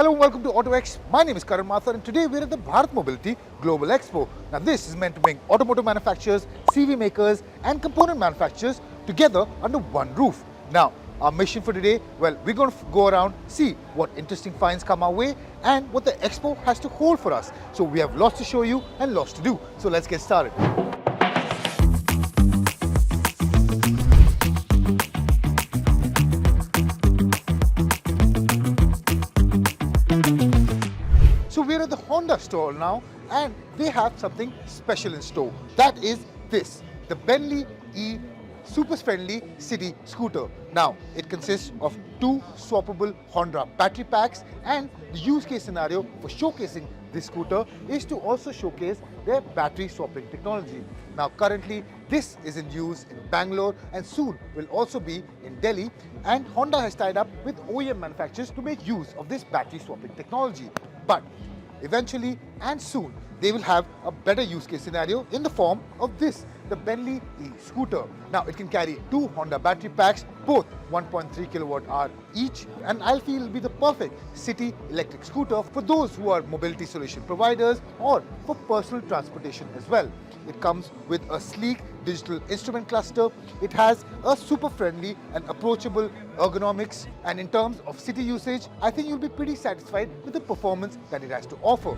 Hello and welcome to AutoX. My name is Karan Mathur and today we're at the Bharat Mobility Global Expo. Now this is meant to bring automotive manufacturers, CV makers and component manufacturers together under one roof. Now our mission for today, well, we're going to go around, see what interesting finds come our way and what the expo has to hold for us. So we have lots to show you and lots to do. So let's get started. So we're at the Honda store now and they have something special in store. That is this, the Benelli E super friendly city scooter. Now it consists of two swappable Honda battery packs, and the use case scenario for showcasing this scooter is to also showcase their battery swapping technology. Now currently this is in use in Bangalore and soon will also be in Delhi, and Honda has tied up with OEM manufacturers to make use of this battery swapping technology. But eventually and soon they will have a better use case scenario in the form of this, the Benelli E scooter. Now it can carry two Honda battery packs, both 1.3 kilowatt hour each, and I feel will be the perfect city electric scooter for those who are mobility solution providers or for personal transportation as well. It comes with a sleek digital instrument cluster. It has a super friendly and approachable ergonomics, and in terms of city usage, I think you'll be pretty satisfied with the performance that it has to offer.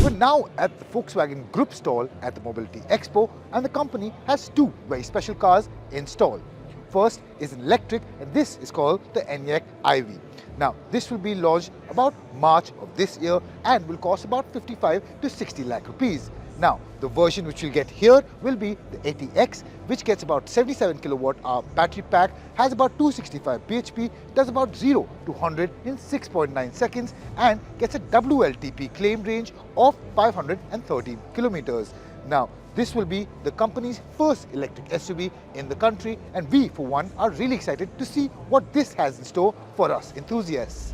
We're now at the Volkswagen Group stall at the Mobility Expo, and the company has two very special cars in stall. First is an electric, and this is called the Enyaq IV. Now this will be launched about March of this year and will cost about 55 to 60 lakh rupees. Now the version which you'll get here will be the ATX, which gets about 77 kilowatt hour battery pack, has about 265 bhp, does about 0 to 100 in 6.9 seconds and gets a WLTP claim range of 513 kilometers. Now this will be the company's first electric SUV in the country, and we for one are really excited to see what this has in store for us enthusiasts.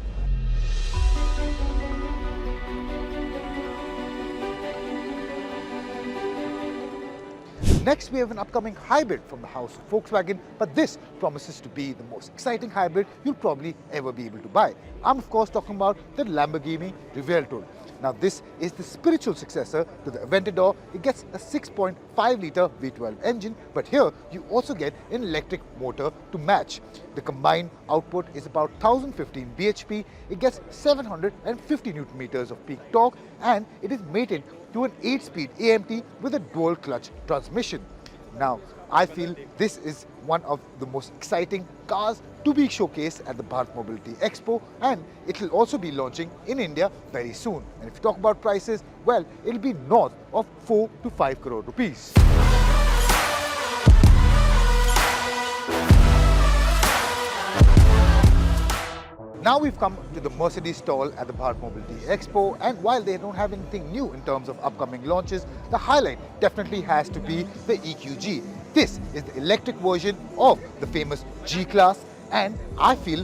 Next we have an upcoming hybrid from the house of Volkswagen, but this promises to be the most exciting hybrid you'll probably ever be able to buy. I'm of course talking about the Lamborghini Revuelto. Now this is the spiritual successor to the Aventador. It gets a 6.5 litre V12 engine, but here you also get an electric motor to match. The combined output is about 1015 bhp, it gets 750 Newton meters of peak torque, and it is mated to an 8-speed AMT with a dual clutch transmission. Now I feel this is one of the most exciting cars to be showcased at the Bharat Mobility Expo, and it will also be launching in India very soon. And if you talk about prices, well, it will be north of 4 to 5 crore rupees. Now we've come to the Mercedes stall at the Bharat Mobility Expo, and while they don't have anything new in terms of upcoming launches, the highlight definitely has to be the EQG. This is the electric version of the famous G-Class, and I feel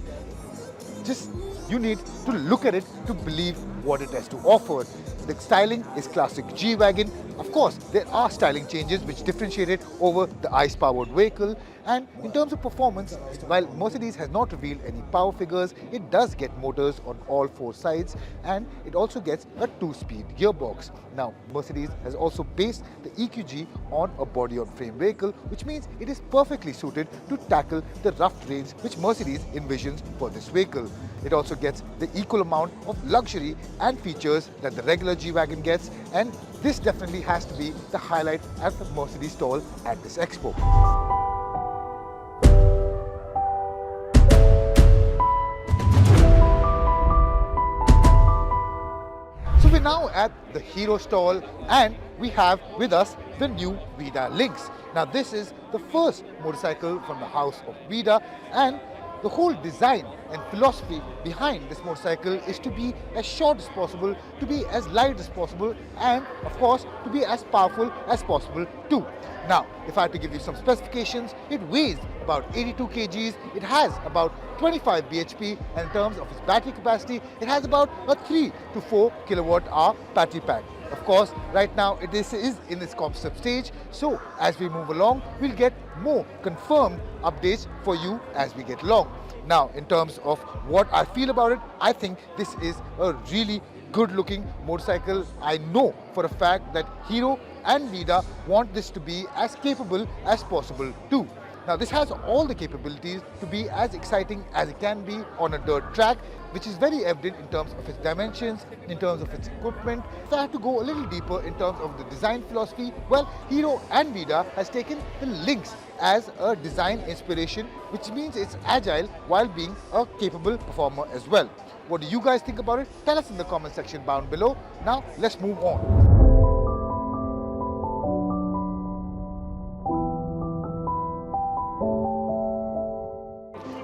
just you need to look at it to believe what it has to offer. The styling is classic G Wagon. Of course, there are styling changes which differentiate it over the ICE-powered vehicle. And in terms of performance, while Mercedes has not revealed any power figures, it does get motors on all four sides, and it also gets a 2-speed gearbox. Now, Mercedes has also based the EQG on a body-on-frame vehicle, which means it is perfectly suited to tackle the rough terrains which Mercedes envisions for this vehicle. It also gets the equal amount of luxury and features that the regular G Wagon gets, and this definitely has to be the highlight at the Mercedes stall at this expo. So we're now at the Hero stall, and we have with us the new Vida Lynx. Now this is the first motorcycle from the house of Vida, and the whole design and philosophy behind this motorcycle is to be as short as possible, to be as light as possible, and of course to be as powerful as possible too. Now, if I had to give you some specifications, it weighs about 82 kgs, it has about 25 bhp, and in terms of its battery capacity, it has about a 3 to 4 kilowatt hour battery pack. Of course, right now it is in its concept stage. So as we move along, we'll get more confirmed updates for you as we get along. Now, in terms of what I feel about it, I think this is a really good looking motorcycle. I know for a fact that Hero and Vida want this to be as capable as possible too. Now, this has all the capabilities to be as exciting as it can be on a dirt track, which is very evident in terms of its dimensions, in terms of its equipment. If I have to go a little deeper in terms of the design philosophy, well, Hero and Vida has taken the Lynx as a design inspiration, which means it's agile while being a capable performer as well. What do you guys think about it? Tell us in the comment section down below. Now, let's move on.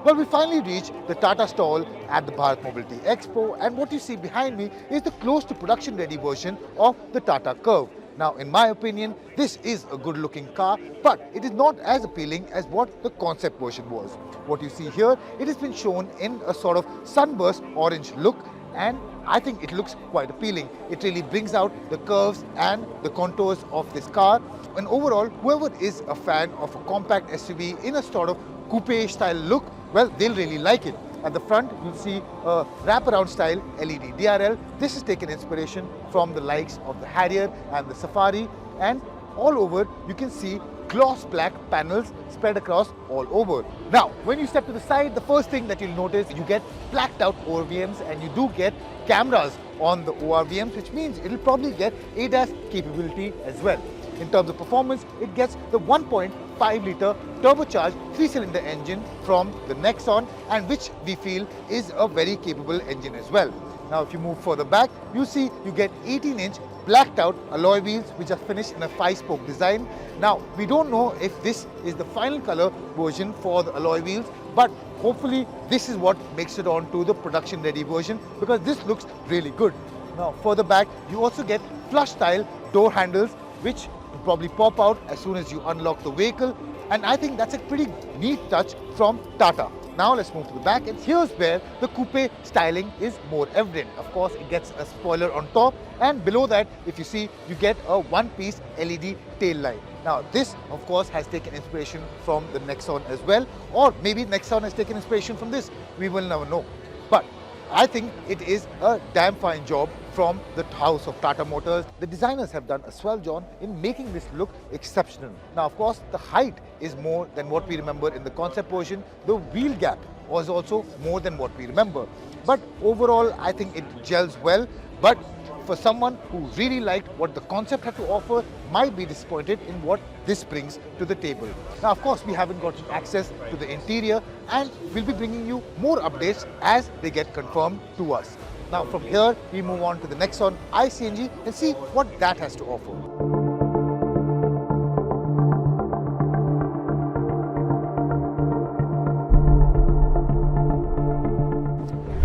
Well, we finally reached the Tata stall at the Bharat Mobility Expo, and what you see behind me is the close to production ready version of the Tata Curvv. Now, in my opinion, this is a good looking car, but it is not as appealing as what the concept version was. What you see here, it has been shown in a sort of sunburst orange look, and I think it looks quite appealing. It really brings out the curves and the contours of this car. And overall, whoever is a fan of a compact SUV in a sort of coupe style look, well, they'll really like it. At the front, you'll see a wraparound style LED DRL. This has taken inspiration from the likes of the Harrier and the Safari, and all over you can see gloss black panels spread across all over. Now, when you step to the side, the first thing that you'll notice, you get blacked out ORVMs, and you do get cameras on the ORVMs, which means it'll probably get ADAS capability as well. In terms of performance, it gets the 1.5-litre turbocharged 3-cylinder engine from the Nexon, and which we feel is a very capable engine as well. Now, if you move further back, you see you get 18-inch blacked out alloy wheels, which are finished in a 5-spoke design. Now, we don't know if this is the final color version for the alloy wheels, but hopefully this is what makes it on to the production ready version, because this looks really good. Now, further back, you also get flush style door handles, which probably pop out as soon as you unlock the vehicle, and I think that's a pretty neat touch from Tata. Now let's move to the back, and here's where the coupe styling is more evident. Of course, it gets a spoiler on top, and below that, if you see, you get a one-piece LED tail light. Now this, of course, has taken inspiration from the Nexon as well, or maybe Nexon has taken inspiration from this. We will never know. But I think it is a damn fine job from the house of Tata Motors. The designers have done a swell job in making this look exceptional. Now, of course, the height is more than what we remember in the concept version. The wheel gap was also more than what we remember. But overall, I think it gels well. But for someone who really liked what the concept had to offer, might be disappointed in what this brings to the table. Now, of course, we haven't got access to the interior, and we'll be bringing you more updates as they get confirmed to us. Now, from here, we move on to the Nexon iCNG and see what that has to offer.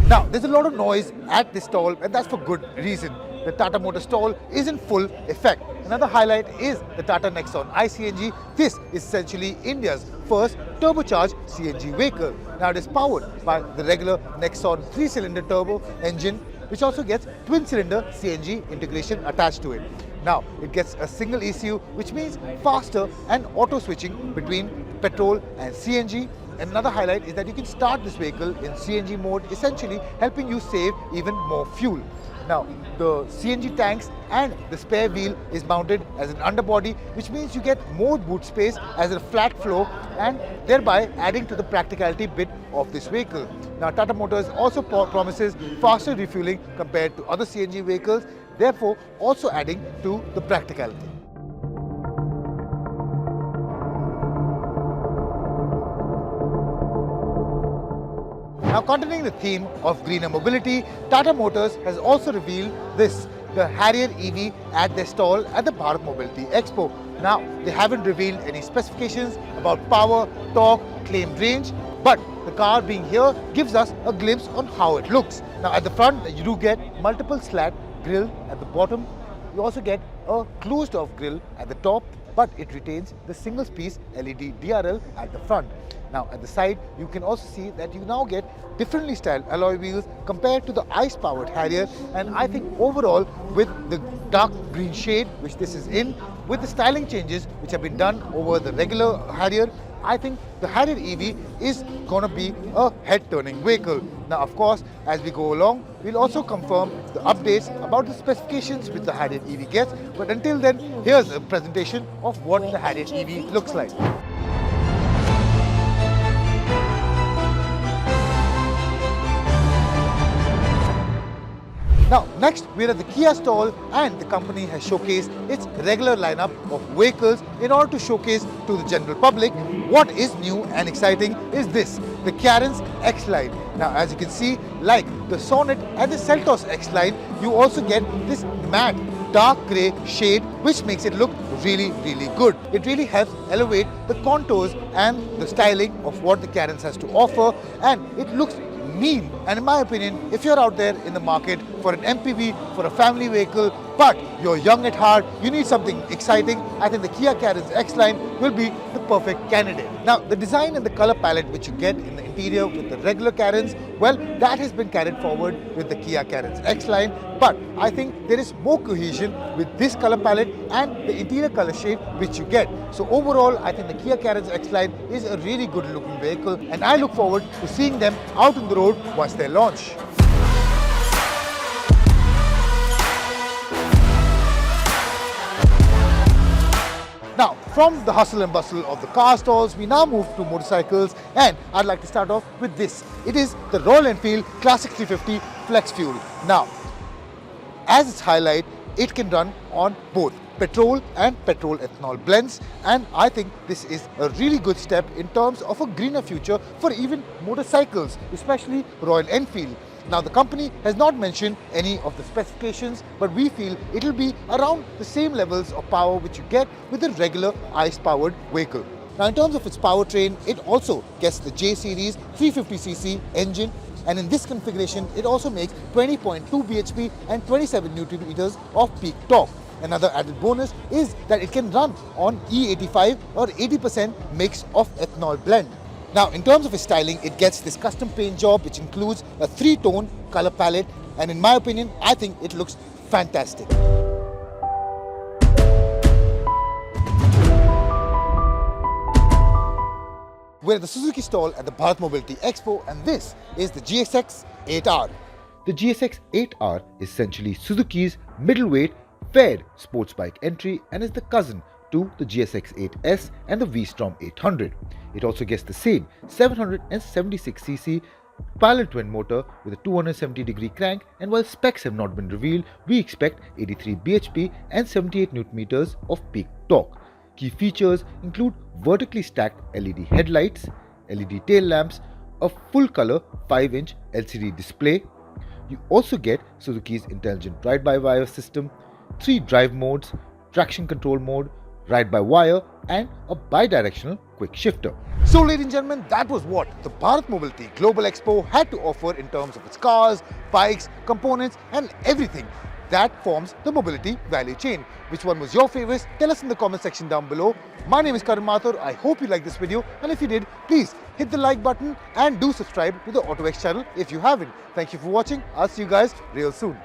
Now, there's a lot of noise at this stall, and that's for good reason. The Tata Motors stall is in full effect. Another highlight is the Tata Nexon ICG. This is essentially India's first turbocharged CNG vehicle. Now, it is powered by the regular Nexon 3-cylinder turbo engine, which also gets twin-cylinder CNG integration attached to it. Now, it gets a single ECU, which means faster and auto switching between petrol and CNG. Another highlight is that you can start this vehicle in CNG mode, essentially helping you save even more fuel. Now, the CNG tanks and the spare wheel is mounted as an underbody, which means you get more boot space as a flat floor, and thereby adding to the practicality bit of this vehicle. Now, Tata Motors also promises faster refueling compared to other CNG vehicles, therefore also adding to the practicality. Now, continuing the theme of greener mobility, Tata Motors has also revealed the Harrier EV at their stall at the Bharat Mobility Expo. Now, they haven't revealed any specifications about power, torque, claimed range, but the car being here gives us a glimpse on how it looks. Now, at the front, you do get multiple slat grille at the bottom. You also get a closed-off grille at the top, but it retains the single-piece LED DRL at the front. Now at the side, you can also see that you now get differently styled alloy wheels compared to the ICE-powered Harrier, and I think overall with the dark green shade which this is in, with the styling changes which have been done over the regular Harrier, I think the Harrier EV is going to be a head-turning vehicle. Now, of course, as we go along, we'll also confirm the updates about the specifications which the Harrier EV gets. But until then, here's a presentation of what the Harrier EV looks like. Now, next we're at the Kia stall, and the company has showcased its regular lineup of vehicles in order to showcase to the general public what is new and exciting is this, the Carens X Line. Now, as you can see, like the Sonnet and the Seltos X Line, you also get this matte dark grey shade which makes it look really good. It really helps elevate the contours and the styling of what the Carens has to offer, and it looks mean. And in my opinion, if you're out there in the market for an MPV, for a family vehicle, but you're young at heart, you need something exciting, I think the Kia Carens X Line will be the perfect candidate. Now, the design and the color palette which you get in the interior with the regular Carens, well, that has been carried forward with the Kia Carens X Line, but I think there is more cohesion with this color palette and the interior color shade which you get. So overall, I think the Kia Carens X Line is a really good looking vehicle, and I look forward to seeing them out on the road once they launch. Now, from the hustle and bustle of the car stalls, we now move to motorcycles, and I'd like to start off with this. It is the Royal Enfield Classic 350 Flex Fuel. Now, as its highlight, it can run on both petrol and petrol ethanol blends, and I think this is a really good step in terms of a greener future for even motorcycles, especially Royal Enfield. Now, the company has not mentioned any of the specifications, but we feel it will be around the same levels of power which you get with a regular ICE-powered vehicle. Now, in terms of its powertrain, it also gets the J Series 350cc engine, and in this configuration, it also makes 20.2 bhp and 27 Nm of peak torque. Another added bonus is that it can run on E85 or 80% mix of ethanol blend. Now, in terms of its styling, it gets this custom paint job which includes a 3-tone color palette, and in my opinion, I think it looks fantastic. We're at the Suzuki stall at the Bharat Mobility Expo, and this is the GSX 8R. The GSX 8R is essentially Suzuki's middleweight fared sports bike entry and is the cousin to the GSX 8S and the V-Strom 800. It also gets the same 776cc parallel twin motor with a 270-degree crank, and while specs have not been revealed, we expect 83 bhp and 78 Nm of peak torque. Key features include vertically stacked LED headlights, LED tail lamps, a full-color 5-inch LCD display. You also get Suzuki's intelligent ride-by-wire system, 3 drive modes, traction control mode, ride-by-wire, and a bi-directional quick shifter. So, ladies and gentlemen, that was what the Bharat Mobility Global Expo had to offer in terms of its cars, bikes, components, and everything that forms the mobility value chain. Which one was your favorite? Tell us in the comment section down below. My name is Karan Mathur. I hope you liked this video, and if you did, please hit the like button and do subscribe to the AutoX channel if you haven't. Thank you for watching. I'll see you guys real soon.